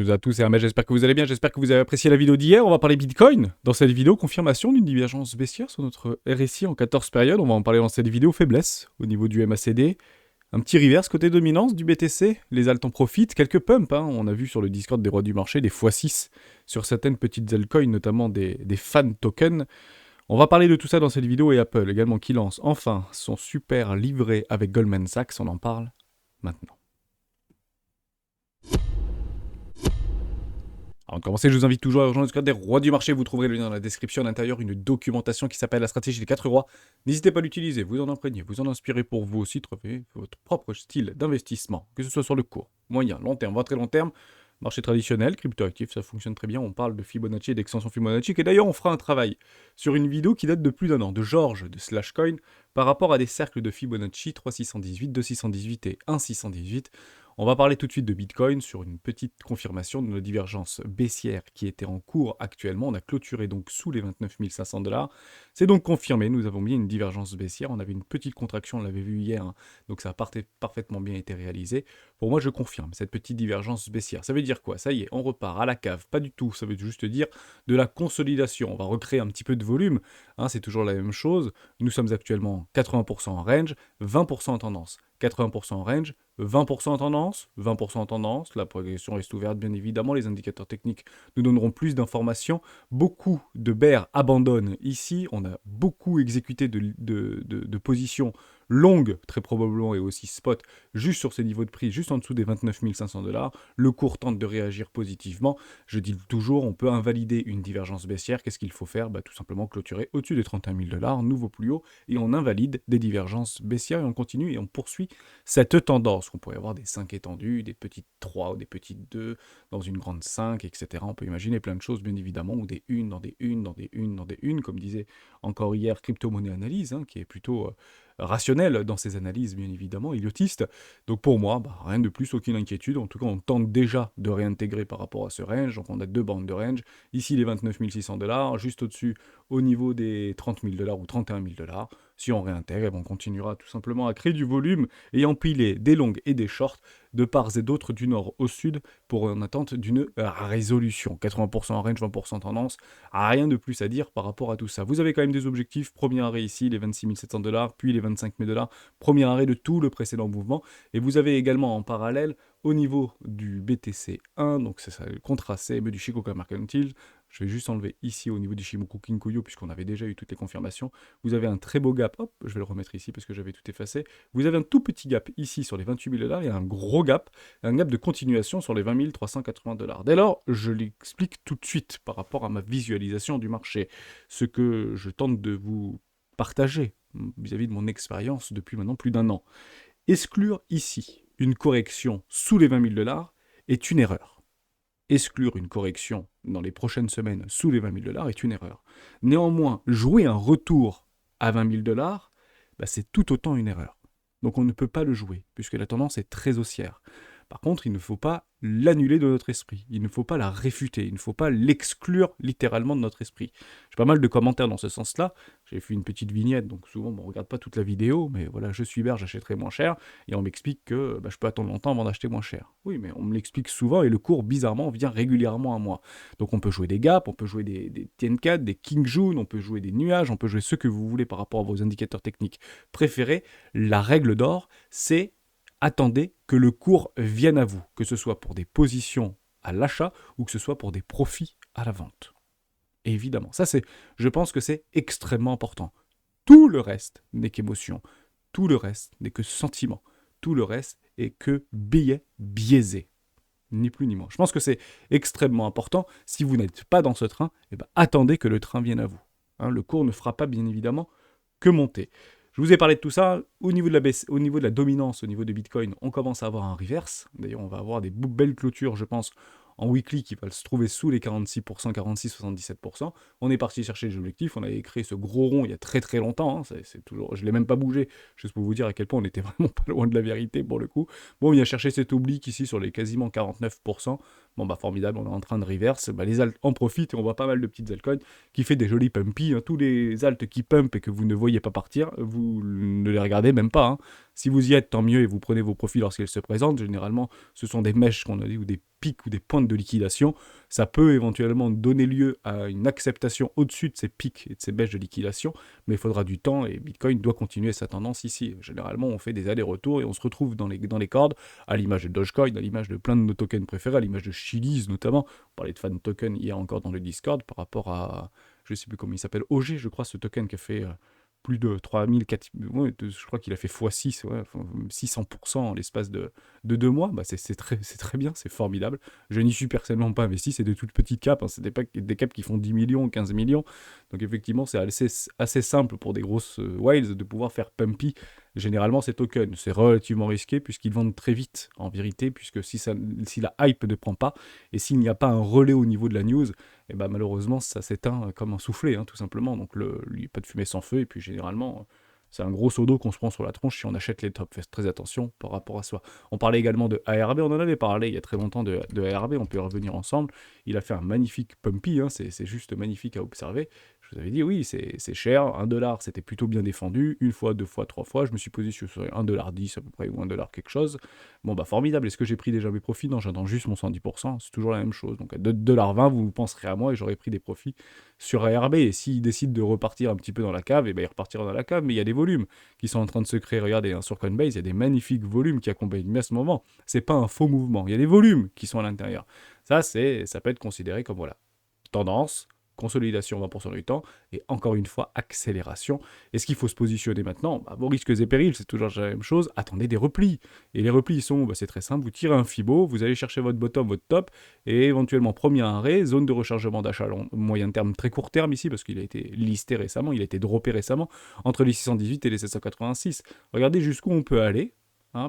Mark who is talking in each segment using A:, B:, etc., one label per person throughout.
A: toutes et à tous, c'est Ahmed, j'espère que vous allez bien, j'espère que vous avez apprécié la vidéo d'hier. On va parler Bitcoin. Dans cette vidéo, confirmation d'une divergence baissière sur notre RSI en 14 périodes. On va en parler dans cette vidéo, faiblesse au niveau du MACD. Un petit reverse côté dominance du BTC, les alts en profitent, quelques pumps. On a vu sur le Discord des rois du marché des x6 sur certaines petites altcoins, notamment des fan tokens. On va parler de tout ça dans cette vidéo et Apple également qui lance enfin son super livret avec Goldman Sachs. On en parle maintenant. Avant de commencer, je vous invite toujours à rejoindre le Discord des rois du marché. Vous trouverez le lien dans la description. À l'intérieur, une documentation qui s'appelle la stratégie des 4 rois. N'hésitez pas à l'utiliser, vous en imprégnez, vous en inspirez pour vous aussi, trouver votre propre style d'investissement, que ce soit sur le court, moyen, long terme, voire très long terme. Marché traditionnel, crypto-actif, ça fonctionne très bien. On parle de Fibonacci et d'extension Fibonacci. Et d'ailleurs, on fera un travail sur une vidéo qui date de plus d'un an, de Georges de Slashcoin, par rapport à des cercles de Fibonacci 3618, 2618 et 1618. On va parler tout de suite de Bitcoin sur une petite confirmation de nos divergences baissières qui étaient en cours actuellement. On a clôturé donc sous les 29 500 $. C'est donc confirmé, nous avons bien une divergence baissière. On avait une petite contraction, on l'avait vu hier, donc ça a parfaitement bien été réalisé. Pour moi, je confirme cette petite divergence baissière. Ça veut dire quoi? Ça y est, on repart à la cave. Pas du tout, ça veut juste dire de la consolidation. On va recréer un petit peu de volume, c'est toujours la même chose. Nous sommes actuellement 80% en range, 20% en tendance. 80% en range, 20% en tendance, 20% en tendance, la progression reste ouverte bien évidemment, les indicateurs techniques nous donneront plus d'informations. Beaucoup de bears abandonnent ici, on a beaucoup exécuté de positions longues, très probablement, et aussi spot, juste sur ces niveaux de prix, juste en dessous des 29 500 $. Le cours tente de réagir positivement. Je dis toujours, on peut invalider une divergence baissière. Qu'est-ce qu'il faut faire? Tout simplement clôturer au-dessus des 31 000 $, nouveau plus haut, et on invalide des divergences baissières, et on continue, et on poursuit cette tendance. On pourrait avoir des 5 étendues, des petites 3 ou des petites 2, dans une grande 5, etc. On peut imaginer plein de choses, bien évidemment, ou des unes dans des unes, dans des unes, dans des unes, comme disait encore hier Crypto-Monnaie Analyse, qui est plutôt rationnel dans ses analyses, bien évidemment, idiotiste. Donc pour moi, rien de plus, aucune inquiétude. En tout cas, on tente déjà de réintégrer par rapport à ce range. Donc on a deux bandes de range. Ici, les 29 600 $, juste au-dessus, au niveau des 30 000 $ ou 31 000 $. Si on réintègre, on continuera tout simplement à créer du volume et empiler des longues et des shorts de part et d'autre du nord au sud pour en attente d'une résolution. 80% en range, 20% tendance, rien de plus à dire par rapport à tout ça. Vous avez quand même des objectifs. Premier arrêt ici, les 26 700 $, puis les 25 000 $. Premier arrêt de tout le précédent mouvement. Et vous avez également en parallèle au niveau du BTC1, donc c'est ça le contrat CME du Shikoku Mercantile. Je vais juste enlever ici au niveau du Shimoku Kinkuyo puisqu'on avait déjà eu toutes les confirmations. Vous avez un très beau gap, hop, je vais le remettre ici parce que j'avais tout effacé. Vous avez un tout petit gap ici sur les 28 000 $, et un gros gap, un gap de continuation sur les 20 380 $. Dès lors, je l'explique tout de suite par rapport à ma visualisation du marché, ce que je tente de vous partager vis-à-vis de mon expérience depuis maintenant plus d'un an. Exclure ici une correction sous les 20 000 $ est une erreur. Exclure une correction dans les prochaines semaines sous les 20 000 $ est une erreur. Néanmoins, jouer un retour à 20 000 $, c'est tout autant une erreur. Donc on ne peut pas le jouer, puisque la tendance est très haussière. Par contre, il ne faut pas l'annuler de notre esprit, il ne faut pas la réfuter, il ne faut pas l'exclure littéralement de notre esprit. J'ai pas mal de commentaires dans ce sens-là, j'ai fait une petite vignette, donc souvent on ne regarde pas toute la vidéo, mais voilà, je suis bear, j'achèterai moins cher, et on m'explique que je peux attendre longtemps avant d'acheter moins cher. Oui, mais on me l'explique souvent, et le cours, bizarrement, vient régulièrement à moi. Donc on peut jouer des gaps, on peut jouer des TN4, des King June, on peut jouer des nuages, on peut jouer ce que vous voulez par rapport à vos indicateurs techniques préférés. La règle d'or, c'est attendez que le cours vienne à vous, que ce soit pour des positions à l'achat ou que ce soit pour des profits à la vente. Et évidemment, je pense que c'est extrêmement important. Tout le reste n'est qu'émotion, tout le reste n'est que sentiment, tout le reste est que billets biaisés. Ni plus ni moins. Je pense que c'est extrêmement important. Si vous n'êtes pas dans ce train, attendez que le train vienne à vous. Le cours ne fera pas, bien évidemment, que monter. Je vous ai parlé de tout ça. Au niveau de la baisse, au niveau de la dominance, au niveau de Bitcoin, on commence à avoir un reverse. D'ailleurs, on va avoir des belles clôtures, je pense, en weekly qui va se trouver sous les 46%, 46-77%. On est parti chercher les objectifs. On avait créé ce gros rond il y a très très longtemps. C'est toujours, je ne l'ai même pas bougé, juste pour vous dire à quel point on était vraiment pas loin de la vérité pour le coup. Bon, on vient chercher cet oblique ici sur les quasiment 49%. Bon, formidable, on est en train de reverse. Les alts en profitent et on voit pas mal de petites altcoins qui fait des jolis pumpy. Tous les alts qui pump et que vous ne voyez pas partir, vous ne les regardez même pas. Si vous y êtes, tant mieux, et vous prenez vos profits lorsqu'ils se présentent. Généralement, ce sont des mèches qu'on a dit, ou des pics ou des pointes de liquidation. Ça peut éventuellement donner lieu à une acceptation au-dessus de ces pics et de ces mèches de liquidation, mais il faudra du temps, et Bitcoin doit continuer sa tendance ici. Généralement, on fait des allers-retours, et on se retrouve dans les cordes, à l'image de Dogecoin, à l'image de plein de nos tokens préférés, à l'image de Chiliz notamment. On parlait de fan token hier encore dans le Discord, par rapport à, je ne sais plus comment il s'appelle, OG, je crois, ce token qui a fait plus de 3000, 4000, ouais, je crois qu'il a fait x6, ouais, 600% en l'espace de 2 mois. Bah, c'est très bien, c'est formidable. Je n'y suis personnellement pas investi, c'est de toutes petites caps, hein, c'est des caps qui font 10 millions, 15 millions. Donc effectivement, c'est assez simple pour des grosses whales de pouvoir faire pumpy généralement ces tokens. C'est relativement risqué puisqu'ils vendent très vite, en vérité, puisque si la hype ne prend pas, et s'il n'y a pas un relais au niveau de la news, et ben malheureusement ça s'éteint comme un soufflet, hein, tout simplement. Donc il n'y a pas de fumée sans feu, et puis généralement c'est un gros seau d'eau qu'on se prend sur la tronche si on achète les tops. Faites très attention par rapport à soi. On parlait également de ARB, on en avait parlé il y a très longtemps de ARB, on peut y revenir ensemble. Il a fait un magnifique pumpy, hein, c'est juste magnifique à observer. Je vous avais dit, oui, c'est cher, 1$ c'était plutôt bien défendu, une fois, deux fois, trois fois, je me suis positionné sur 1,10$ à peu près, ou 1$ quelque chose. Bon bah formidable, est-ce que j'ai pris déjà mes profits? Non, j'attends juste mon 110%, c'est toujours la même chose. Donc à 2,20$, vous penserez à moi et j'aurais pris des profits sur ARB. Et s'il décide de repartir un petit peu dans la cave, et ben il repartira dans la cave, mais il y a des volumes qui sont en train de se créer. Regardez, hein, sur Coinbase, il y a des magnifiques volumes qui accompagnent à ce moment. C'est pas un faux mouvement, il y a des volumes qui sont à l'intérieur. Ça peut être considéré comme voilà, tendance, consolidation 20% du temps, et encore une fois, accélération. Est-ce qu'il faut se positionner maintenant? Vos risques et périls, c'est toujours la même chose, attendez des replis. Et les replis sont, c'est très simple, vous tirez un Fibo, vous allez chercher votre bottom, votre top, et éventuellement premier arrêt, zone de rechargement d'achat moyen terme, très court terme ici, parce qu'il a été listé récemment, il a été droppé récemment, entre les 618 et les 786. Regardez jusqu'où on peut aller.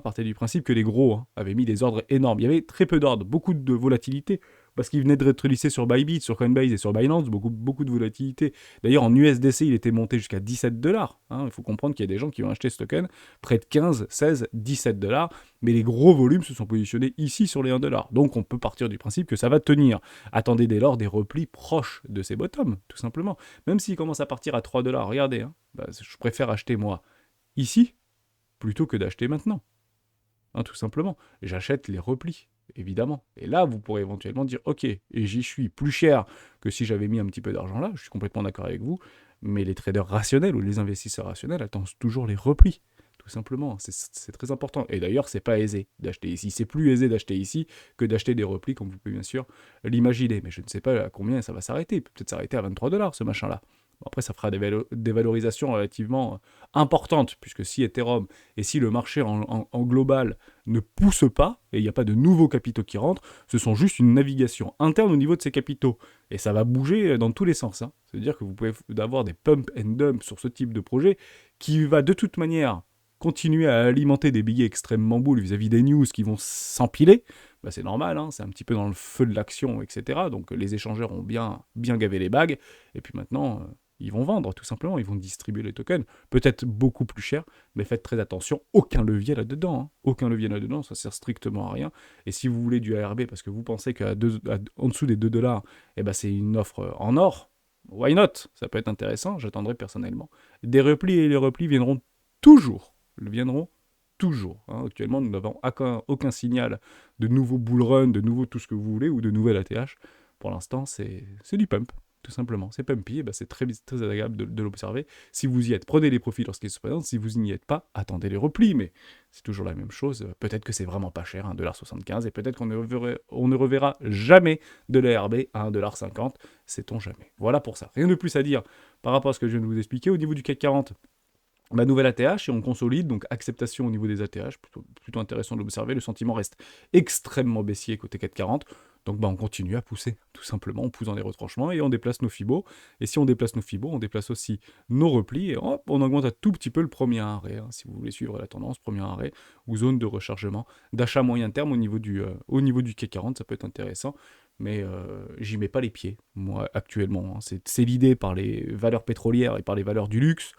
A: Partez du principe que les gros avaient mis des ordres énormes. Il y avait très peu d'ordres, beaucoup de volatilité, parce qu'il venait d'être listé sur Bybit, sur Coinbase et sur Binance, beaucoup de volatilité. D'ailleurs, en USDC, il était monté jusqu'à 17$. Il faut comprendre qu'il y a des gens qui ont acheté ce token près de 15, 16, 17$, mais les gros volumes se sont positionnés ici sur les 1$. Donc on peut partir du principe que ça va tenir. Attendez dès lors des replis proches de ces bottoms, tout simplement. Même s'il commence à partir à 3$, regardez, je préfère acheter moi ici plutôt que d'acheter maintenant. Tout simplement. J'achète les replis, évidemment. Et là, vous pourrez éventuellement dire, ok, et j'y suis plus cher que si j'avais mis un petit peu d'argent là, je suis complètement d'accord avec vous, mais les traders rationnels ou les investisseurs rationnels attendent toujours les replis, tout simplement. C'est très important. Et d'ailleurs, c'est pas aisé d'acheter ici. C'est plus aisé d'acheter ici que d'acheter des replis, comme vous pouvez bien sûr l'imaginer. Mais je ne sais pas à combien ça va s'arrêter. Peut-être s'arrêter à 23$, ce machin-là. Après, ça fera des valorisations relativement importantes, puisque si Ethereum et si le marché en global ne pousse pas, et il n'y a pas de nouveaux capitaux qui rentrent, ce sont juste une navigation interne au niveau de ces capitaux. Et ça va bouger dans tous les sens. C'est-à-dire que vous pouvez avoir des pump and dump sur ce type de projet qui va de toute manière continuer à alimenter des billets extrêmement boules vis-à-vis des news qui vont s'empiler. C'est normal, c'est un petit peu dans le feu de l'action, etc. Donc les échangeurs ont bien gavé les bagues, et puis maintenant ils vont vendre tout simplement, ils vont distribuer les tokens, peut-être beaucoup plus cher, mais faites très attention, aucun levier là-dedans, aucun levier là-dedans, ça sert strictement à rien. Et si vous voulez du ARB parce que vous pensez qu'en dessous des 2$, c'est une offre en or, why not? Ça peut être intéressant, j'attendrai personnellement. Des replis, et les replis viendront toujours. Actuellement, nous n'avons aucun signal de nouveau bull run, de nouveau tout ce que vous voulez, ou de nouvelle ATH. Pour l'instant, c'est du pump, tout simplement. C'est pumpy, et c'est très agréable de l'observer. Si vous y êtes, prenez les profits lorsqu'ils se présentent. Si vous n'y êtes pas, attendez les replis. Mais c'est toujours la même chose. Peut-être que c'est vraiment pas cher, 1,75$, et peut-être qu'on ne reverra jamais de l'ARB à 1,50$. Sait-on jamais. Voilà pour ça. Rien de plus à dire par rapport à ce que je viens de vous expliquer. Au niveau du CAC 40, la nouvelle ATH, et on consolide, donc acceptation au niveau des ATH, plutôt intéressant de l'observer. Le sentiment reste extrêmement baissier côté 440, donc on continue à pousser, tout simplement, on pousse dans les retranchements et on déplace nos Fibos. Et si on déplace nos Fibos, on déplace aussi nos replis, et hop, on augmente un tout petit peu le premier arrêt, si vous voulez suivre la tendance, premier arrêt, ou zone de rechargement, d'achat moyen terme au niveau du CAC 40, ça peut être intéressant. Mais j'y mets pas les pieds, moi, actuellement. C'est l'idée par les valeurs pétrolières et par les valeurs du luxe.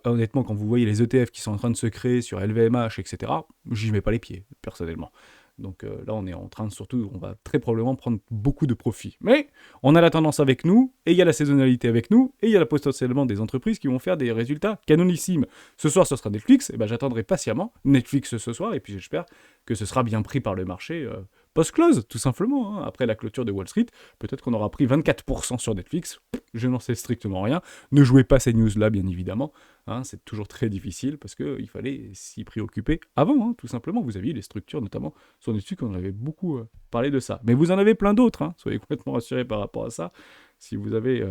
A: Honnêtement, quand vous voyez les ETF qui sont en train de se créer sur LVMH, etc., j'y mets pas les pieds, personnellement. Donc là, on est en train de surtout, on va très probablement prendre beaucoup de profit. Mais on a la tendance avec nous, et il y a la saisonnalité avec nous, et il y a potentiellement des entreprises qui vont faire des résultats canonissimes. Ce soir, ce sera Netflix, et ben j'attendrai patiemment Netflix ce soir, et puis j'espère que ce sera bien pris par le marché post-close, tout simplement. Hein. Après la clôture de Wall Street, peut-être qu'on aura pris 24% sur Netflix, je n'en sais strictement rien. Ne jouez pas ces news-là, bien évidemment. Hein, c'est toujours très difficile, parce qu'il fallait s'y préoccuper avant, hein, tout simplement. Vous aviez les structures, notamment sur Netflix, on avait beaucoup parlé de ça. Mais vous en avez plein d'autres, hein, soyez complètement rassurés par rapport à ça. Si vous avez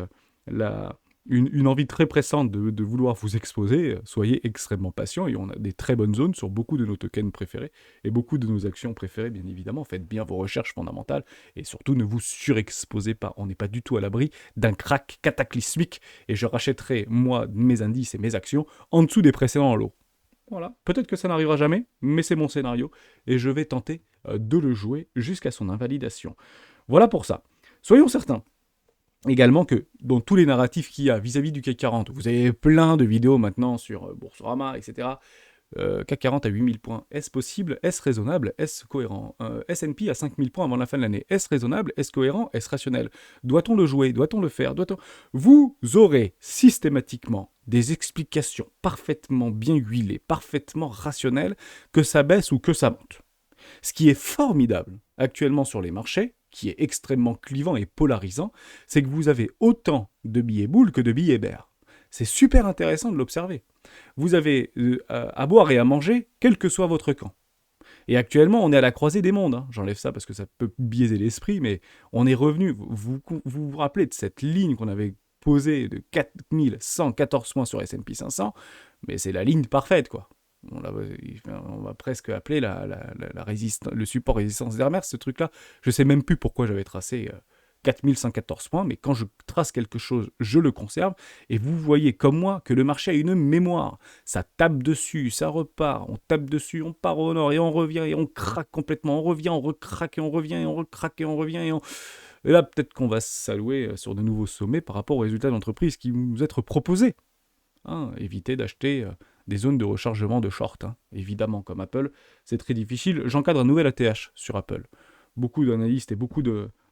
A: une envie très pressante de vouloir vous exposer, soyez extrêmement patient, et on a des très bonnes zones sur beaucoup de nos tokens préférés, et beaucoup de nos actions préférées, bien évidemment. Faites bien vos recherches fondamentales, et surtout ne vous surexposez pas. On n'est pas du tout à l'abri d'un crack cataclysmique, et je rachèterai, moi, mes indices et mes actions en dessous des précédents lots. Voilà, peut-être que ça n'arrivera jamais, mais c'est mon scénario, et je vais tenter de le jouer jusqu'à son invalidation. Voilà pour ça. Soyons certains également que dans tous les narratifs qu'il y a vis-à-vis du CAC 40, vous avez plein de vidéos maintenant sur Boursorama, etc. CAC 40 à 8000 points, est-ce possible? Est-ce raisonnable? Est-ce cohérent? S&P à 5000 points avant la fin de l'année, est-ce raisonnable? Est-ce cohérent? Est-ce rationnel? Doit-on le jouer? Doit-on le faire? Vous aurez systématiquement des explications parfaitement bien huilées, parfaitement rationnelles, que ça baisse ou que ça monte. Ce qui est formidable actuellement sur les marchés, qui est extrêmement clivant et polarisant, c'est que vous avez autant de billets boules que de billets bears. C'est super intéressant de l'observer. Vous avez à boire et à manger, quel que soit votre camp. Et actuellement, on est à la croisée des mondes. Hein. J'enlève ça parce que ça peut biaiser l'esprit, mais on est revenu. Vous rappelez de cette ligne qu'on avait posée de 4114 points sur S&P 500, mais c'est la ligne parfaite, quoi. On va presque appeler le support résistance d'Hermès, ce truc-là. Je sais même plus pourquoi j'avais tracé 4114 points, mais quand je trace quelque chose, je le conserve. Et vous voyez, comme moi, que le marché a une mémoire. Ça tape dessus, ça repart, on tape dessus, on part au nord, et on revient, et on craque complètement. On revient, on recraque, et on revient, et on recraque, et on revient, et là, peut-être qu'on va s'allouer sur de nouveaux sommets par rapport aux résultats d'entreprise qui vont nous être proposés. Hein, évitez d'acheter des zones de rechargement de short. Hein. Évidemment, comme Apple, c'est très difficile. J'encadre un nouvel ATH sur Apple. Beaucoup d'analystes et beaucoup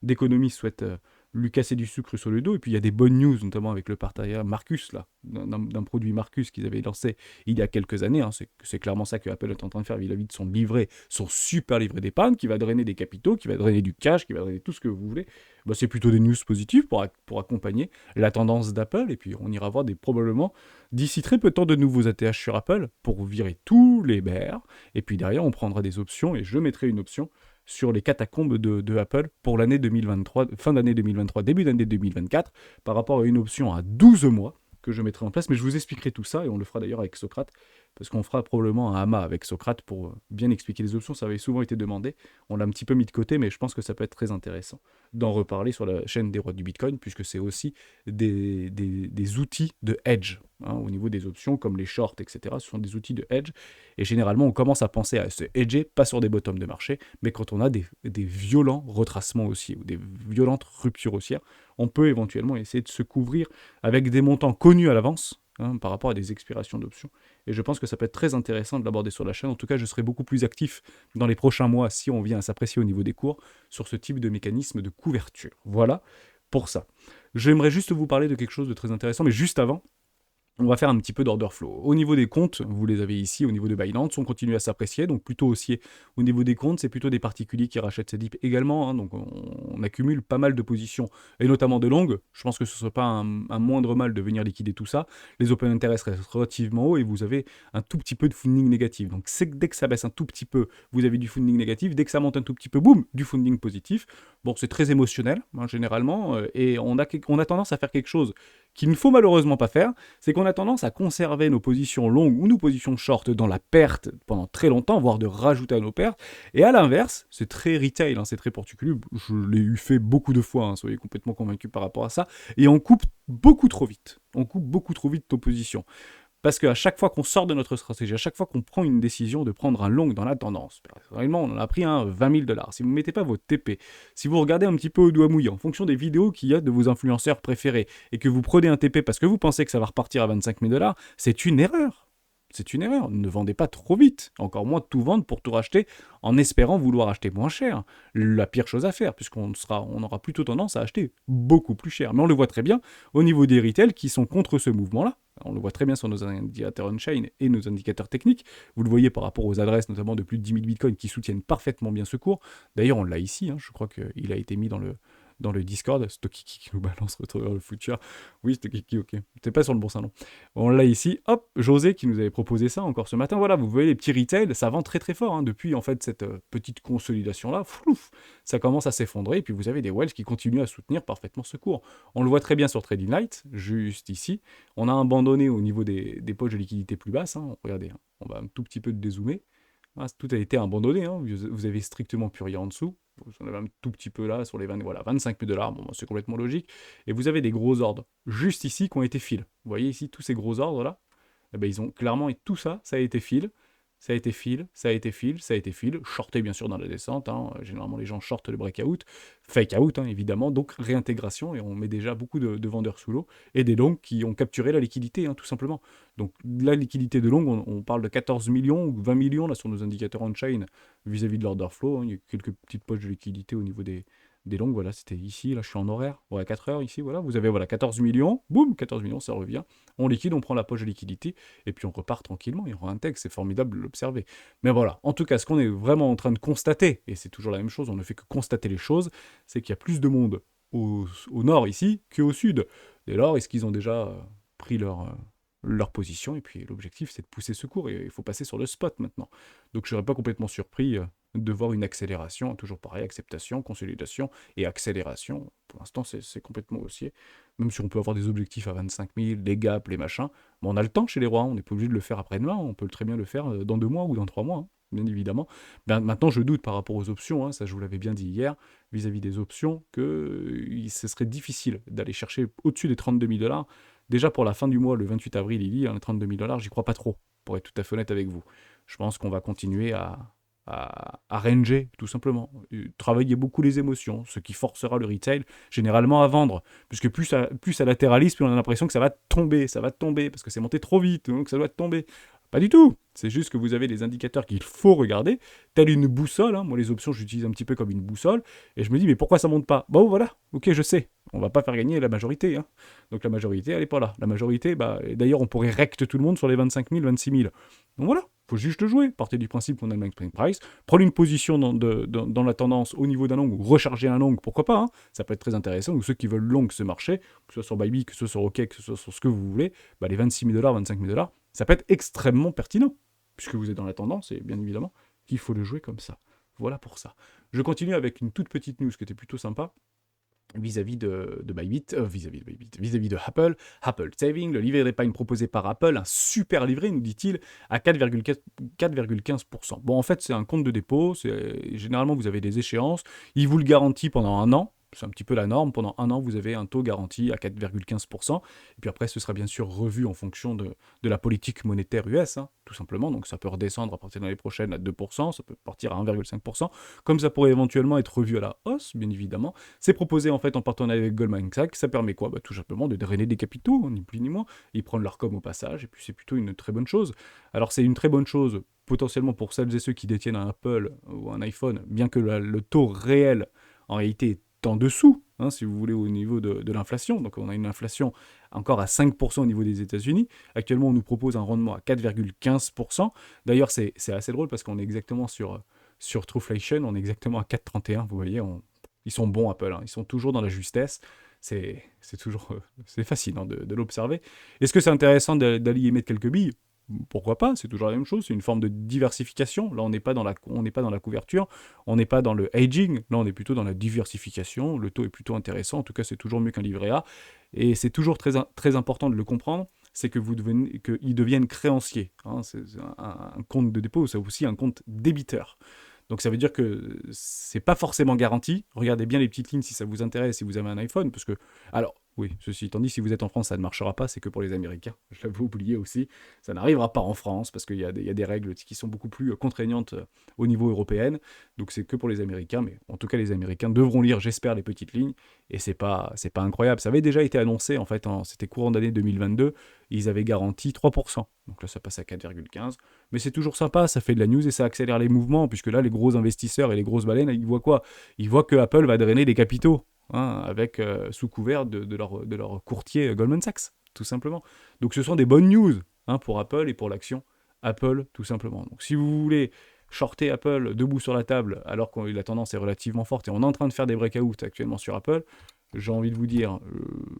A: d'économistes souhaitent lui casser du sucre sur le dos. Et puis il y a des bonnes news, notamment avec le partenariat Marcus, là, d'un produit Marcus qu'ils avaient lancé il y a quelques années. Hein. C'est clairement ça que Apple est en train de faire vis-à-vis de son super livret d'épargne, qui va drainer des capitaux, qui va drainer du cash, qui va drainer tout ce que vous voulez. Bah, c'est plutôt des news positives pour accompagner la tendance d'Apple. Et puis on ira voir probablement d'ici très peu de temps de nouveaux ATH sur Apple pour virer tous les bears. Et puis derrière, on prendra des options, et je mettrai une option sur les catacombes de Apple pour l'année 2023, fin d'année 2023, début d'année 2024, par rapport à une option à 12 mois que je mettrai en place. Mais je vous expliquerai tout ça, et on le fera d'ailleurs avec Socrate, parce qu'on fera probablement un AMA avec Socrate pour bien expliquer les options. Ça avait souvent été demandé, on l'a un petit peu mis de côté, mais je pense que ça peut être très intéressant d'en reparler sur la chaîne des rois du Bitcoin, puisque c'est aussi des outils de hedge, hein, au niveau des options, comme les shorts, etc. Ce sont des outils de hedge, et généralement on commence à penser à se hedger, pas sur des bottoms de marché, mais quand on a des violents retracements haussiers, ou des violentes ruptures haussières, on peut éventuellement essayer de se couvrir avec des montants connus à l'avance, hein, par rapport à des expirations d'options. Et je pense que ça peut être très intéressant de l'aborder sur la chaîne. En tout cas, je serai beaucoup plus actif dans les prochains mois, si on vient à s'apprécier au niveau des cours, sur ce type de mécanisme de couverture. Voilà pour ça. J'aimerais juste vous parler de quelque chose de très intéressant, mais juste avant, on va faire un petit peu d'order flow. Au niveau des comptes, vous les avez ici, au niveau de Binance, on continue à s'apprécier, donc plutôt haussier. Au niveau des comptes, c'est plutôt des particuliers qui rachètent ces dips également, hein, donc on accumule pas mal de positions, et notamment de longues. Je pense que ce ne serait pas un moindre mal de venir liquider tout ça. Les open interest restent relativement hauts, et vous avez un tout petit peu de funding négatif. Donc dès que ça baisse un tout petit peu, vous avez du funding négatif. Dès que ça monte un tout petit peu, boum, du funding positif. Bon, c'est très émotionnel, hein, généralement, et on a tendance à faire quelque chose qu'il ne faut malheureusement pas faire, c'est qu'on a tendance à conserver nos positions longues ou nos positions short dans la perte pendant très longtemps, voire de rajouter à nos pertes. Et à l'inverse, c'est très retail, hein, c'est très particulier, je l'ai fait beaucoup de fois, hein, soyez complètement convaincus par rapport à ça, et on coupe beaucoup trop vite. On coupe beaucoup trop vite nos positions. Parce qu'à chaque fois qu'on sort de notre stratégie, à chaque fois qu'on prend une décision de prendre un long dans la tendance, personnellement, on en a pris un 20 000 $. Si vous ne mettez pas votre TP, si vous regardez un petit peu au doigt mouillé, en fonction des vidéos qu'il y a de vos influenceurs préférés, et que vous prenez un TP parce que vous pensez que ça va repartir à 25 000 $, c'est une erreur. C'est une erreur. Ne vendez pas trop vite. Encore moins tout vendre pour tout racheter en espérant vouloir acheter moins cher. La pire chose à faire, on aura plutôt tendance à acheter beaucoup plus cher. Mais on le voit très bien au niveau des retails qui sont contre ce mouvement-là. On le voit très bien sur nos indicateurs on-chain et nos indicateurs techniques. Vous le voyez par rapport aux adresses, notamment de plus de 10 000 bitcoins qui soutiennent parfaitement bien ce cours. D'ailleurs, on l'a ici. Je crois qu'il a été mis dans le Discord. Stokiki qui nous balance Retour vers le futur. Oui, Stokiki, ok. T'es pas sur le bon salon. On l'a ici. Hop, José qui nous avait proposé ça encore ce matin. Voilà, vous voyez les petits retails, ça vend très très fort. Depuis en fait cette petite consolidation-là, ça commence à s'effondrer. Et puis vous avez des Wells qui continuent à soutenir parfaitement ce cours. On le voit très bien sur Trading Light, juste ici. On a abandonné au niveau des poches de liquidité plus basses. Regardez, on va un tout petit peu dézoomer. Tout a été abandonné. Vous avez strictement plus rien en dessous. Vous en avez un tout petit peu là sur les 25 000 $. Bon, c'est complètement logique. Et vous avez des gros ordres juste ici qui ont été fill. Vous voyez ici tous ces gros ordres là. Eh ben, ils ont clairement, et tout ça, ça a été fill. Ça a été fill, ça a été fill, ça a été fill. Shorté bien sûr dans la descente. Généralement les gens shortent le breakout. Fake out évidemment. Donc réintégration et on met déjà beaucoup de vendeurs sous l'eau. Et des longs qui ont capturé la liquidité tout simplement. Donc la liquidité de long, on parle de 14 millions ou 20 millions là sur nos indicateurs on-chain vis-à-vis de l'order flow. Il y a quelques petites poches de liquidité au niveau des longues. Voilà, c'était ici, là je suis en horaire. Ouais, 4 heures ici, voilà. Vous avez 14 millions. Boum, 14 millions, ça revient. On liquide, on prend la poche de liquidité et puis on repart tranquillement. Il réintègre, c'est formidable de l'observer. Mais voilà, en tout cas, ce qu'on est vraiment en train de constater, et c'est toujours la même chose, on ne fait que constater les choses, c'est qu'il y a plus de monde au nord ici qu'au sud. Dès lors, est-ce qu'ils ont déjà pris leur position, et puis l'objectif c'est de pousser ce cours, et il faut passer sur le spot maintenant. Donc je ne serais pas complètement surpris de voir une accélération, toujours pareil, acceptation, consolidation et accélération. Pour l'instant c'est complètement haussier, même si on peut avoir des objectifs à 25 000, les gaps, les machins, mais on a le temps chez les rois, on n'est pas obligé de le faire après-demain, on peut très bien le faire dans 2 mois ou dans 3 mois, bien évidemment. Maintenant je doute par rapport aux options, ça je vous l'avais bien dit hier, vis-à-vis des options, que ce serait difficile d'aller chercher au-dessus des 32 000 $. Déjà pour la fin du mois, le 28 avril, il y a les 32 000 $, j'y crois pas trop, pour être tout à fait honnête avec vous. Je pense qu'on va continuer à ranger, tout simplement. Travailler beaucoup les émotions, ce qui forcera le retail généralement à vendre. Puisque plus ça latéralise, plus on a l'impression que ça va tomber, parce que c'est monté trop vite, donc ça doit tomber. Pas du tout. C'est juste que vous avez des indicateurs qu'il faut regarder, telle une boussole. Moi, les options, j'utilise un petit peu comme une boussole. Et je me dis, mais pourquoi ça monte pas? Bon, voilà. Ok, je sais. On va pas faire gagner la majorité. Donc la majorité, elle est pas là. La majorité, et d'ailleurs, on pourrait recte tout le monde sur les 25 000, 26 000. Donc voilà. Faut juste le jouer. Partez du principe qu'on a le max price. Prenez une position dans la tendance au niveau d'un long ou recharger un long, pourquoi pas. Ça peut être très intéressant. Ou ceux qui veulent long ce marché, que ce soit sur Bybit, que ce soit sur OK, que ce soit sur ce que vous voulez, les 26 000 $, 25 000 $, ça peut être extrêmement pertinent, puisque vous êtes dans la tendance, et bien évidemment qu'il faut le jouer comme ça. Voilà pour ça. Je continue avec une toute petite news qui était plutôt sympa, vis-à-vis de Bybit, vis-à-vis de Apple. Apple Saving, le livret d'épargne proposé par Apple, un super livret, nous dit-il, à 4,15%. Bon, en fait, c'est un compte de dépôt, généralement vous avez des échéances, il vous le garantit pendant 1 an, c'est un petit peu la norme, pendant 1 an vous avez un taux garanti à 4,15%, et puis après ce sera bien sûr revu en fonction de la politique monétaire US, tout simplement, donc ça peut redescendre à partir de l'année prochaine à 2%, ça peut partir à 1,5%, comme ça pourrait éventuellement être revu à la hausse, bien évidemment. C'est proposé en fait en partenariat avec Goldman Sachs, ça permet quoi? Tout simplement de drainer des capitaux, ni plus ni moins, ils prennent leur com au passage, et puis c'est plutôt une très bonne chose. Alors c'est une très bonne chose potentiellement pour celles et ceux qui détiennent un Apple ou un iPhone, bien que le taux réel en réalité est en dessous, si vous voulez, au niveau de l'inflation. Donc on a une inflation encore à 5% au niveau des États-Unis. Actuellement, on nous propose un rendement à 4,15%. D'ailleurs, c'est assez drôle parce qu'on est exactement sur Trueflation, on est exactement à 4,31. Vous voyez, ils sont bons, Apple. Ils sont toujours dans la justesse. C'est toujours c'est fascinant de l'observer. Est-ce que c'est intéressant d'aller y mettre quelques billes? Pourquoi pas, c'est toujours la même chose, c'est une forme de diversification. Là, on n'est pas dans la couverture, on n'est pas dans le hedging, là, on est plutôt dans la diversification. Le taux est plutôt intéressant, en tout cas, c'est toujours mieux qu'un livret A. Et c'est toujours très, très important de le comprendre, c'est que qu'ils deviennent créanciers. C'est un compte de dépôt, c'est aussi un compte débiteur. Donc ça veut dire que c'est pas forcément garanti. Regardez bien les petites lignes si ça vous intéresse, si vous avez un iPhone, parce que, alors, Oui, ceci étant dit, si vous êtes en France, ça ne marchera pas, c'est que pour les Américains. Je l'avais oublié aussi. Ça n'arrivera pas en France parce qu'il y a des règles qui sont beaucoup plus contraignantes au niveau européen. Donc c'est que pour les Américains, mais en tout cas les Américains devront lire, j'espère, les petites lignes. Et c'est pas incroyable. Ça avait déjà été annoncé en fait, c'était courant d'année 2022. Ils avaient garanti 3%. Donc là, ça passe à 4,15. Mais c'est toujours sympa, ça fait de la news et ça accélère les mouvements, puisque là, les gros investisseurs et les grosses baleines, ils voient quoi? Ils voient que Apple va drainer des capitaux avec sous couvert de leur courtier Goldman Sachs, tout simplement. Donc ce sont des bonnes news pour Apple et pour l'action Apple, tout simplement. Donc si vous voulez shorter Apple debout sur la table, alors que la tendance est relativement forte et on est en train de faire des breakouts actuellement sur Apple, j'ai envie de vous dire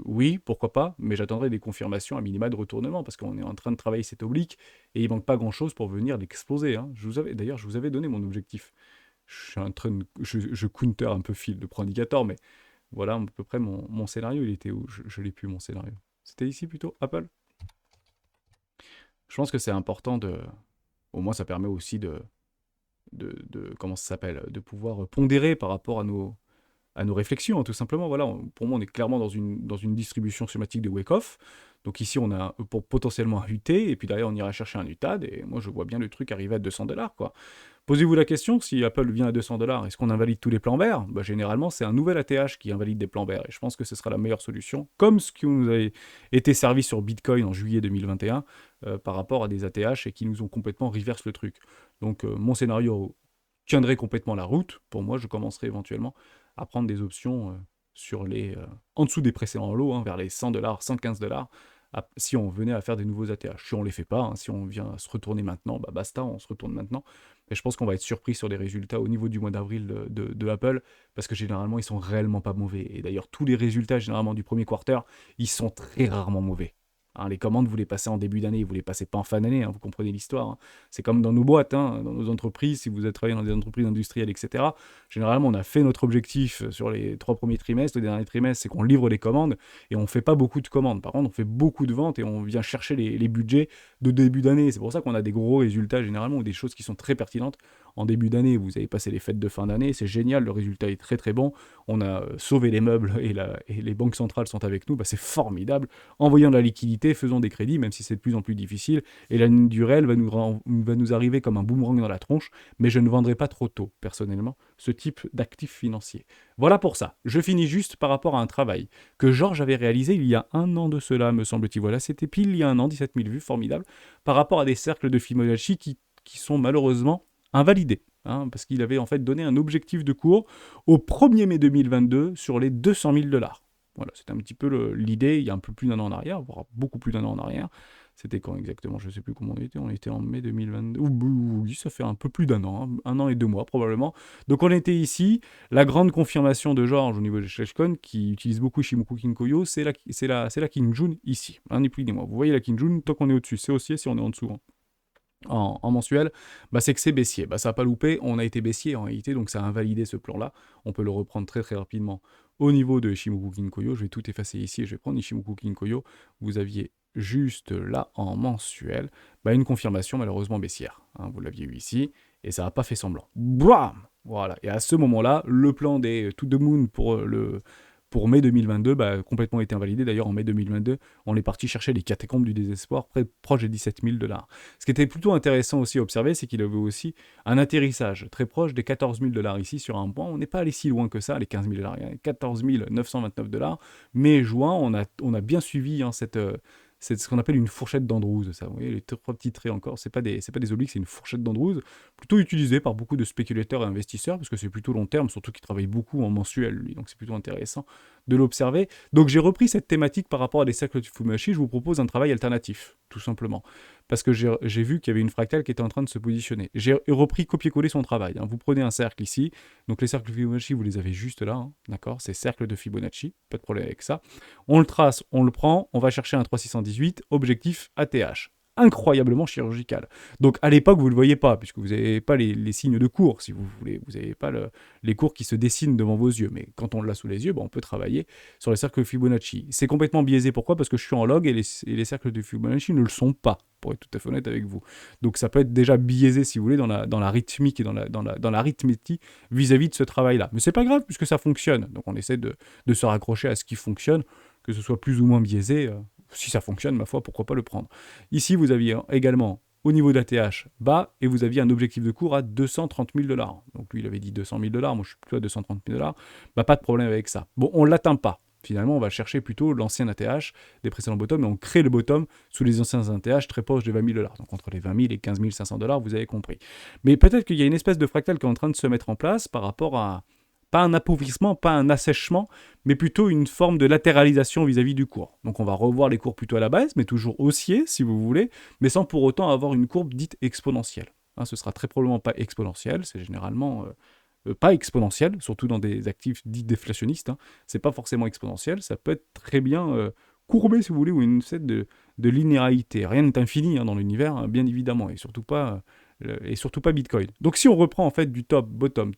A: oui, pourquoi pas, mais j'attendrai des confirmations à minima de retournement, parce qu'on est en train de travailler cet oblique, et il manque pas grand-chose pour venir l'exploser. D'ailleurs, je vous avais donné mon objectif. Je suis en train je counter un peu Phil de Pro-Indicator, mais voilà à peu près mon scénario. Il était où? Je l'ai plus, mon scénario. C'était ici plutôt, Apple. Je pense que c'est important de... Au moins, ça permet aussi comment ça s'appelle? De pouvoir pondérer par rapport à nos réflexions, tout simplement. Voilà, pour moi, on est clairement dans une distribution schématique de wake-off. Donc ici, on a pour potentiellement un UT, et puis derrière, on ira chercher un UTAD, et moi, je vois bien le truc arriver à 200 $, quoi. Posez-vous la question, si Apple vient à 200 $, est-ce qu'on invalide tous les plans verts? Généralement, c'est un nouvel ATH qui invalide des plans verts, et je pense que ce sera la meilleure solution, comme ce qui nous a été servi sur Bitcoin en juillet 2021, par rapport à des ATH et qui nous ont complètement reverse le truc. Donc mon scénario tiendrait complètement la route. Pour moi, je commencerai éventuellement à prendre des options en dessous des précédents lots, vers les 100 $, 115 $, si on venait à faire des nouveaux ATH. Si on ne les fait pas, si on vient à se retourner maintenant, basta, on se retourne maintenant. Mais je pense qu'on va être surpris sur les résultats au niveau du mois d'avril de Apple, parce que généralement, ils sont réellement pas mauvais. Et d'ailleurs, tous les résultats, généralement, du premier quarter, ils sont très rarement mauvais. Les commandes, vous les passez en début d'année, vous les passez pas en fin d'année, vous comprenez l'histoire. C'est comme dans nos boîtes, dans nos entreprises, si vous êtes travaillé dans des entreprises industrielles, etc. Généralement, on a fait notre objectif sur les 3 premiers trimestres. Le dernier trimestre, c'est qu'on livre les commandes et on ne fait pas beaucoup de commandes. Par contre, on fait beaucoup de ventes et on vient chercher les budgets de début d'année. C'est pour ça qu'on a des gros résultats généralement ou des choses qui sont très pertinentes. En début d'année, vous avez passé les fêtes de fin d'année, c'est génial, le résultat est très très bon. On a sauvé les meubles et les banques centrales sont avec nous, c'est formidable. Envoyons de la liquidité, faisons des crédits, même si c'est de plus en plus difficile. Et la ligne du réel va nous arriver comme un boomerang dans la tronche, mais je ne vendrai pas trop tôt, personnellement, ce type d'actifs financiers. Voilà pour ça. Je finis juste par rapport à un travail que Georges avait réalisé il y a un an de cela, me semble-t-il. Voilà, c'était pile il y a un an, 17 000 vues, formidable, par rapport à des cercles de Fibonacci qui sont malheureusement invalidé, parce qu'il avait en fait donné un objectif de cours au 1er mai 2022 sur les 200 000 $. Voilà, c'était un petit peu l'idée il y a un peu plus d'un an en arrière, voire beaucoup plus d'un an en arrière. C'était quand exactement? Je ne sais plus comment on était en mai 2022. Oui, ça fait un peu plus d'un an, 1 an et 2 mois probablement. Donc on était ici. La grande confirmation de Georges au niveau de Sheshkon, qui utilise beaucoup Shimoku Kinkoyo, c'est la Kinjun ici. Ni plus ni moins. Vous voyez la Kinjun, tant qu'on est au-dessus, c'est haussier si on est en dessous. En mensuel, c'est que c'est baissier. Ça n'a pas loupé, on a été baissier en réalité, donc ça a invalidé ce plan-là. On peut le reprendre très très rapidement au niveau de Ishimoku Kinkoyo. Je vais tout effacer ici et je vais prendre Ishimoku Kinkoyo. Vous aviez juste là en mensuel une confirmation malheureusement baissière. Vous l'aviez eu ici et ça n'a pas fait semblant. Blam, voilà. Et à ce moment-là, le plan des To The Moon pour mai 2022, complètement été invalidé. D'ailleurs, en mai 2022, on est parti chercher les catacombes du désespoir, proche des 17 000 $. Ce qui était plutôt intéressant aussi à observer, c'est qu'il avait aussi un atterrissage très proche des 14 000 $ ici sur un point. On n'est pas allé si loin que ça, les 15 000 $. Il y a 14 929 $. Mais juin, on a bien suivi c'est ce qu'on appelle une fourchette d'Andrews, ça. Vous voyez, les 3 petits traits encore, c'est pas des obliques, c'est une fourchette d'Andrews, plutôt utilisée par beaucoup de spéculateurs et investisseurs, parce que c'est plutôt long terme, surtout qu'il travaille beaucoup en mensuel, lui, donc c'est plutôt intéressant de l'observer. Donc j'ai repris cette thématique par rapport à des cercles de Fibonacci, je vous propose un travail alternatif, tout simplement. Parce que j'ai vu qu'il y avait une fractale qui était en train de se positionner. J'ai repris copier-coller son travail. Vous prenez un cercle ici, donc les cercles de Fibonacci, vous les avez juste là, d'accord? C'est cercle de Fibonacci, pas de problème avec ça. On le trace, on le prend, on va chercher un 3618, objectif ATH. Incroyablement chirurgical. Donc à l'époque, vous ne le voyez pas, puisque vous n'avez pas les signes de cours, si vous voulez. Vous n'avez pas les cours qui se dessinent devant vos yeux. Mais quand on l'a sous les yeux, on peut travailler sur les cercles de Fibonacci. C'est complètement biaisé. Pourquoi? Parce que je suis en log et les cercles de Fibonacci ne le sont pas, pour être tout à fait honnête avec vous. Donc ça peut être déjà biaisé, si vous voulez, dans la rythmique et dans l'arithmétique vis-à-vis de ce travail-là. Mais c'est pas grave, puisque ça fonctionne. Donc on essaie de se raccrocher à ce qui fonctionne. que ce soit plus ou moins biaisé, si ça fonctionne, ma foi, pourquoi pas le prendre. Ici, vous aviez également au niveau d'ATH bas, et vous aviez un objectif de cours à 230 000 $. Donc lui, il avait dit 200 000 $, moi je suis plutôt à 230 000 $. Bah, pas de problème avec ça. Bon, on ne l'atteint pas. Finalement, on va chercher plutôt l'ancien ATH des précédents bottoms, et on crée le bottom sous les anciens ATH très proches des 20 000 $. Donc entre les 20 000 et 15 500 $, vous avez compris. Mais peut-être qu'il y a une espèce de fractal qui est en train de se mettre en place par rapport à, pas un appauvrissement, pas un assèchement, mais plutôt une forme de latéralisation vis-à-vis du cours. Donc on va revoir les courbes plutôt à la baisse, mais toujours haussier si vous voulez, mais sans pour autant avoir une courbe dite exponentielle. Hein, ce sera très probablement pas exponentiel, c'est généralement pas exponentiel, surtout dans des actifs dits déflationnistes. Hein. C'est pas forcément exponentiel, ça peut être très bien courbé si vous voulez, ou une sorte de linéarité. Rien n'est infini hein, dans l'univers, hein, bien évidemment, et surtout pas Bitcoin. Donc si on reprend en fait du top, bottom,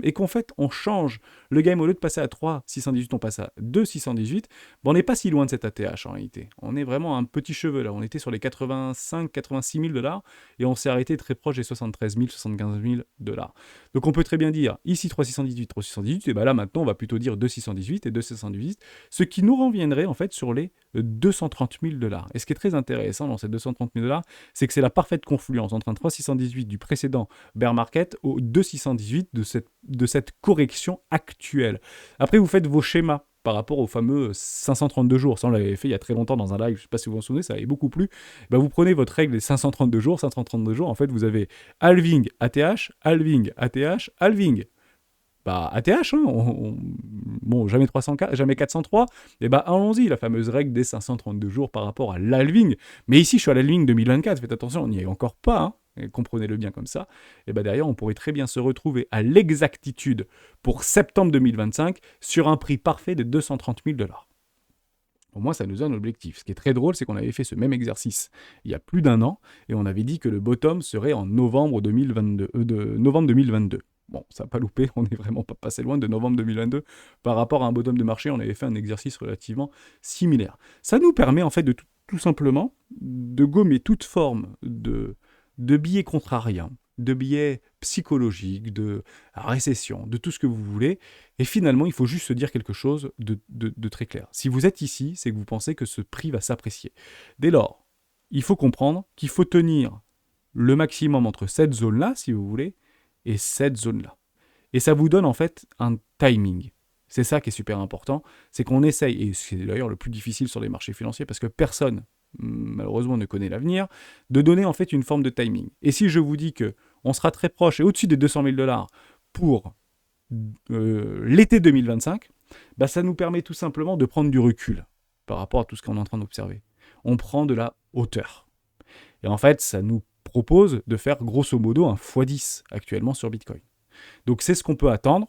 A: et qu'en fait on change le game, au lieu de passer à 3,618, on passe à 2,618, bon, on n'est pas si loin de cet ATH en réalité. On est vraiment un petit cheveu là, on était sur les 85-86 000 $, et on s'est arrêté très proche des 73 000, 75 000 $. Donc on peut très bien dire ici 3,618, et bien là maintenant on va plutôt dire 2,618 et 2,618, ce qui nous reviendrait en fait sur les 230 000 $. Et ce qui est très intéressant dans ces 230 000 $, c'est que c'est la parfaite confluence entre un 3,618 du précédent bear market au 2,618 de cette correction actuelle. Après, vous faites vos schémas par rapport aux fameux 532 jours. Ça, on l'avait fait il y a très longtemps dans un live, je ne sais pas si vous vous en souvenez, ça avait beaucoup plu. Ben, vous prenez votre règle des 532 jours, en fait, vous avez halving ATH, halving ATH, halving. Bah, ATH, hein, bon, jamais 304, jamais 403, et bah allons-y, la fameuse règle des 532 jours par rapport à l'halving. Mais ici, je suis à l'halving 2024, faites attention, on n'y est encore pas, hein, et comprenez-le bien comme ça. Et bah derrière, on pourrait très bien se retrouver à l'exactitude pour septembre 2025 sur un prix parfait de 230 000 $. Au moins, ça nous donne un objectif. Ce qui est très drôle, c'est qu'on avait fait ce même exercice il y a plus d'un an, et on avait dit que le bottom serait en novembre 2022. Bon, ça n'a pas loupé, on n'est vraiment pas passé loin de novembre 2022. Par rapport à un bottom de marché, on avait fait un exercice relativement similaire. Ça nous permet en fait de tout simplement de gommer toute forme de biais contrariens, de biais psychologiques, de récession, de tout ce que vous voulez. Et finalement, il faut juste se dire quelque chose de très clair. Si vous êtes ici, c'est que vous pensez que ce prix va s'apprécier. Dès lors, il faut comprendre qu'il faut tenir le maximum entre cette zone-là, si vous voulez, et cette zone-là. Et ça vous donne en fait un timing. C'est ça qui est super important, c'est qu'on essaye, et c'est d'ailleurs le plus difficile sur les marchés financiers, parce que personne, malheureusement, ne connaît l'avenir, de donner en fait une forme de timing. Et si je vous dis que on sera très proche et au-dessus des 200 000 $ pour l'été 2025, bah ça nous permet tout simplement de prendre du recul par rapport à tout ce qu'on est en train d'observer. On prend de la hauteur. Et en fait, ça nous propose de faire grosso modo un x10 actuellement sur Bitcoin. Donc c'est ce qu'on peut attendre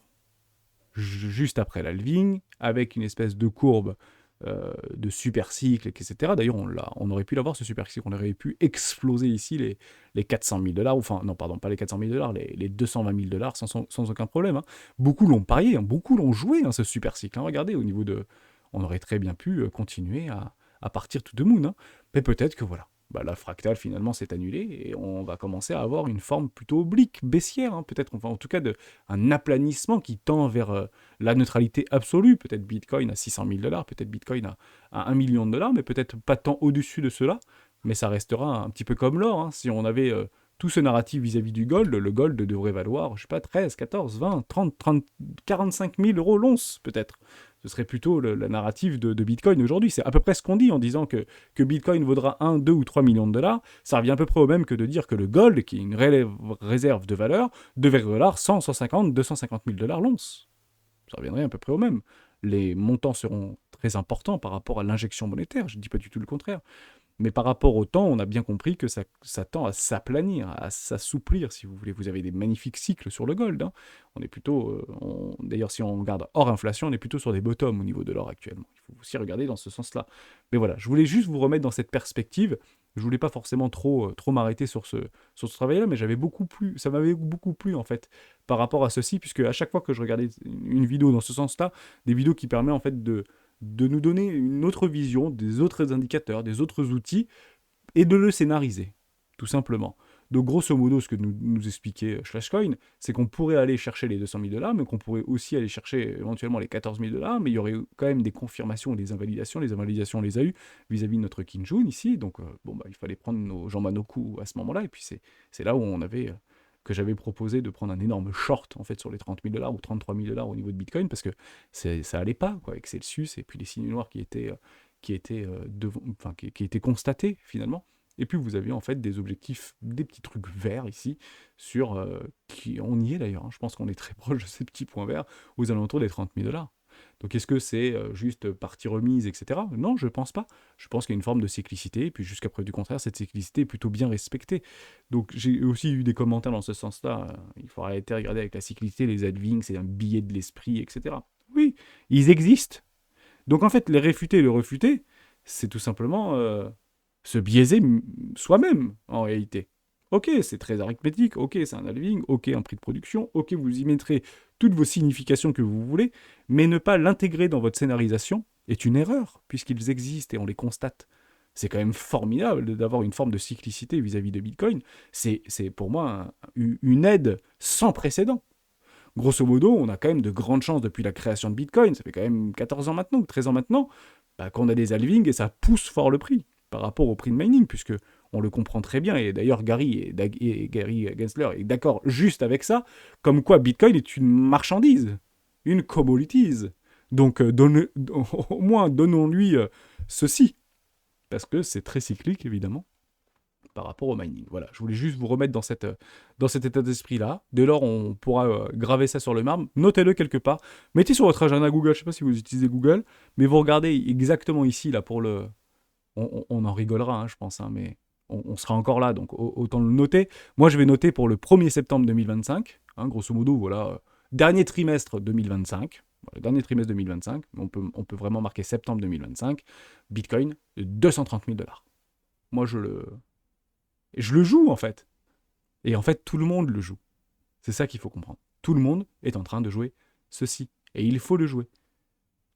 A: juste après l'halving, avec une espèce de courbe de super cycle, etc. D'ailleurs, on aurait pu l'avoir, ce super cycle, on aurait pu exploser ici les 400 000 $, enfin, non, pardon, pas les 400 000 $, les 220 000 $ sans aucun problème. Hein. Beaucoup l'ont parié, hein, beaucoup l'ont joué, hein, ce super cycle. Hein. Regardez, au niveau de... On aurait très bien pu continuer à partir tout de moon. Hein. Mais peut-être que voilà. Bah, la fractale finalement s'est annulée et on va commencer à avoir une forme plutôt oblique, baissière, hein, peut-être, enfin en tout cas un aplanissement qui tend vers la neutralité absolue, peut-être Bitcoin à 600 000 $, peut-être Bitcoin à 1 million de $, mais peut-être pas tant au-dessus de cela, mais ça restera un petit peu comme l'or, hein, si on avait tout ce narratif vis-à-vis du gold, le gold devrait valoir, je sais pas, 13, 14, 20, 30, 45 000 € l'once, peut-être. Ce serait plutôt la narrative de Bitcoin aujourd'hui. C'est à peu près ce qu'on dit en disant que Bitcoin vaudra 1, 2 ou 3 millions de $. Ça revient à peu près au même que de dire que le gold, qui est une réserve de valeur, devrait valoir 100, 150, 250 000 $ l'once. Ça reviendrait à peu près au même. Les montants seront très importants par rapport à l'injection monétaire, je ne dis pas du tout le contraire. Mais par rapport au temps, on a bien compris que ça tend à s'aplanir, à s'assouplir, si vous voulez. Vous avez des magnifiques cycles sur le gold. Hein. On est plutôt, d'ailleurs, si on regarde hors inflation, on est plutôt sur des bottoms au niveau de l'or actuellement. Il faut aussi regarder dans ce sens-là. Mais voilà, je voulais juste vous remettre dans cette perspective. Je voulais pas forcément trop m'arrêter sur ce travail-là, mais ça m'avait beaucoup plu en fait par rapport à ceci, puisque à chaque fois que je regardais une vidéo dans ce sens-là, des vidéos qui permettent en fait de nous donner une autre vision, des autres indicateurs, des autres outils, et de le scénariser, tout simplement. Donc, grosso modo, ce que nous expliquait Flashcoin, c'est qu'on pourrait aller chercher les 200 000 $, mais qu'on pourrait aussi aller chercher éventuellement les 14 000 $, mais il y aurait quand même des confirmations ou des invalidations. Les invalidations, on les a eues vis-à-vis de notre Kinjun ici. Donc, il fallait prendre nos jambes à nos coups à ce moment-là. Et puis, c'est là où on avait... que j'avais proposé de prendre un énorme short en fait sur les 30 000 $ ou 33 000 $ au niveau de Bitcoin parce que ça allait pas quoi, avec Celsius et puis les signes noirs qui étaient constatés finalement. Et puis vous aviez en fait des objectifs, des petits trucs verts ici sur on y est d'ailleurs, hein, je pense qu'on est très proche de ces petits points verts aux alentours des 30 000 $. Donc est-ce que c'est juste partie remise, etc. Non, je pense pas. Je pense qu'il y a une forme de cyclicité, et puis jusqu'à preuve du contraire, cette cyclicité est plutôt bien respectée. Donc j'ai aussi eu des commentaires dans ce sens-là. Il faut arrêter de regarder avec la cyclicité, les halvings, c'est un billet de l'esprit, etc. Oui, ils existent. Donc en fait, les réfuter et le refuter, c'est tout simplement se biaiser soi-même, en réalité. Ok, c'est très arithmétique, ok, c'est un halving, ok, un prix de production, ok, vous y mettrez toutes vos significations que vous voulez, mais ne pas l'intégrer dans votre scénarisation est une erreur, puisqu'ils existent et on les constate. C'est quand même formidable d'avoir une forme de cyclicité vis-à-vis de Bitcoin. C'est pour moi une aide sans précédent. Grosso modo, on a quand même de grandes chances depuis la création de Bitcoin, ça fait quand même 14 ans maintenant, ou 13 ans maintenant, qu'on a des halvings et ça pousse fort le prix par rapport au prix de mining, puisque on le comprend très bien, et d'ailleurs Gary Gensler est d'accord juste avec ça, comme quoi Bitcoin est une marchandise, une commodities. Donc au moins donnons-lui ceci, parce que c'est très cyclique évidemment par rapport au mining. Voilà, je voulais juste vous remettre dans cet état d'esprit-là. Dès lors, on pourra graver ça sur le marbre. Notez-le quelque part. Mettez sur votre agenda Google, je ne sais pas si vous utilisez Google, mais vous regardez exactement ici, là, pour le... On en rigolera, hein, je pense, hein, mais on sera encore là, donc autant le noter. Moi, je vais noter pour le 1er septembre 2025, hein, grosso modo, voilà, dernier trimestre 2025, le dernier trimestre 2025, on peut vraiment marquer septembre 2025, Bitcoin, 230 000 $. Moi, je le joue, en fait. Et en fait, tout le monde le joue. C'est ça qu'il faut comprendre. Tout le monde est en train de jouer ceci. Et il faut le jouer.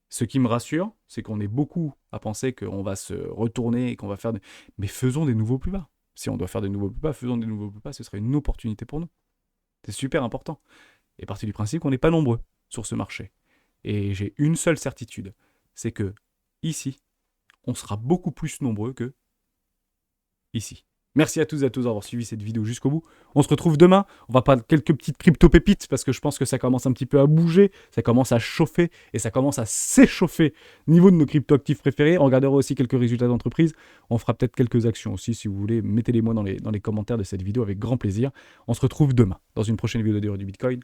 A: Ce qui me rassure, c'est qu'on est beaucoup à penser qu'on va se retourner et qu'on va faire des... Mais faisons des nouveaux plus bas. Si on doit faire des nouveaux plus bas, faisons des nouveaux plus bas, ce serait une opportunité pour nous. C'est super important. Et partir du principe qu'on n'est pas nombreux sur ce marché. Et j'ai une seule certitude, c'est que ici, on sera beaucoup plus nombreux que ici. Merci à tous et à tous d'avoir suivi cette vidéo jusqu'au bout. On se retrouve demain. On va parler de quelques petites crypto-pépites parce que je pense que ça commence un petit peu à bouger, ça commence à chauffer et ça commence à s'échauffer niveau de nos crypto-actifs préférés. On regardera aussi quelques résultats d'entreprise. On fera peut-être quelques actions aussi si vous voulez. Mettez-les moi dans les commentaires de cette vidéo avec grand plaisir. On se retrouve demain dans une prochaine vidéo du Bitcoin.